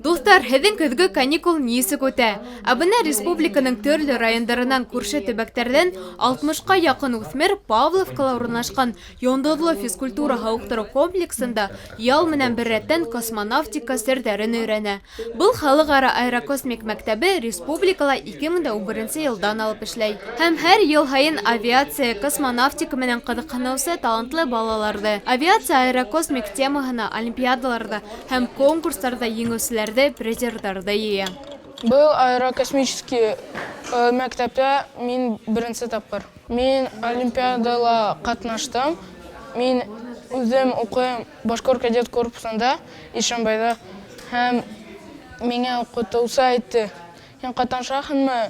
Достар, һеҙҙең көҙгө каникул нисек үтә? Бына республиканың төрлө райондарынан күрше төбәктәрҙән 60-ка яҡын үҫмер Павловкала урынлашҡан йондоҙло физкультура һауыҡтырыу комплексында ял менән бер рәттән космонавтика серҙәрен өйрәнә. Был халыҡ-ара аэрокосмик мәктәбе республикала 2011 йылдан алып эшләй. Һәм һәр йыл һайын авиация, космонавтика менән ҡыҙыҡһыныусы талантлы балаларҙы, авиация аэрокосмик темаһына олимпиадаларҙа һәм конкурстарҙа еңеүселәрҙе, призерҙарҙы йыя. Был аэрокосмический мәктәптә мин беренсе тапҡыр. Мин олимпиадала ҡатнаштым. Мин үҙем уҡыйым Башҡорт кадет корпусында, Ишембайҙа. Һәм миңә уҡытыусы әйтте: «Һин ҡатнашаһыңмы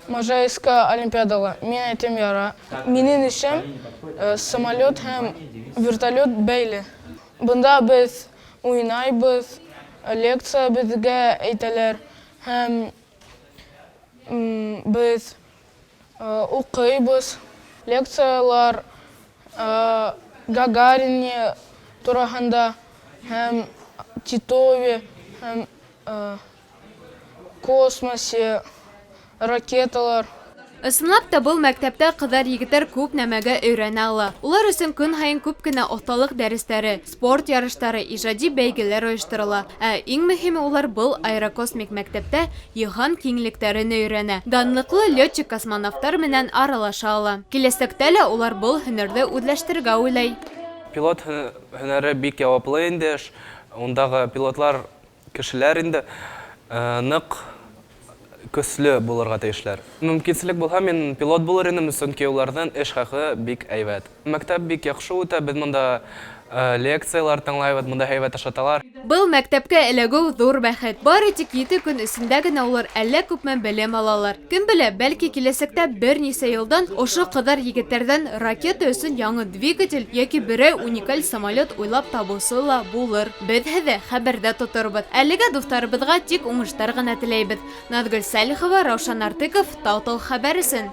Можайская олимпиадала?» Мин әйтем: «Яра». Минең эшем самолет һәм вертолет бәйле. Бында беҙ уйнайбыҙ, лекция беҙгә әйтәләр, һәм беҙ уҡыйбыҙ. Лекциялар Гагарине тураһында, һәм Титове, һәм космосе, ракеталар. Ысынлап та был мәктәптә ҡыҙҙар-егеттәр күп нәмәгә өйрәнә ала. Улар өсөн көн һайын күп кенә оҫталыҡ дәрестәре, спорт ярыштары, ижади бәйгеләр ойошторола. Иң мөһиме, улар был аэрокосмик мәктәптә йыһан киңлектәрен өйрәнә. Данлыҡлы летчик-космонавтар менән аралаша ала. Киләсәктә лә улар был һөнәрҙе үҙләштерергә уйлай. Пилот һөнәре бик яуаплы инде. Ундағы пилотлар кешеләр инде ныҡ көслө булырға тейешләр. Мөмкинселек булһа, мин пилот булыр инем, сөнки уларҙың эш хаҡы бик әйбәт. Мәктәп бик яҡшы үтә, беҙ мында лекциялар тыңлайбыҙ, мында һәйбәт ашаталар. Был мәктәпкә эләгеү ҙур бәхет. Бары тик 7 көн эсендә генә улар әллә күпме белем алалар. Кем белә, бәлки киләсәктә бер нисә йылдан ошо ҡыҙҙар-егеттәрҙән ракета өсөн яңы двигатель йәки берәй уникаль самолет уйлап табыусы ла булыр. Беҙ һеҙҙе хәбәрҙә тоторбоҙ. Әлегә дуҫтарыбыҙға тик уңыштар ғына теләйбеҙ. Наҙгөл Сәлихова, Раушан Артыков, Тау-Тау хәбәр өсөн.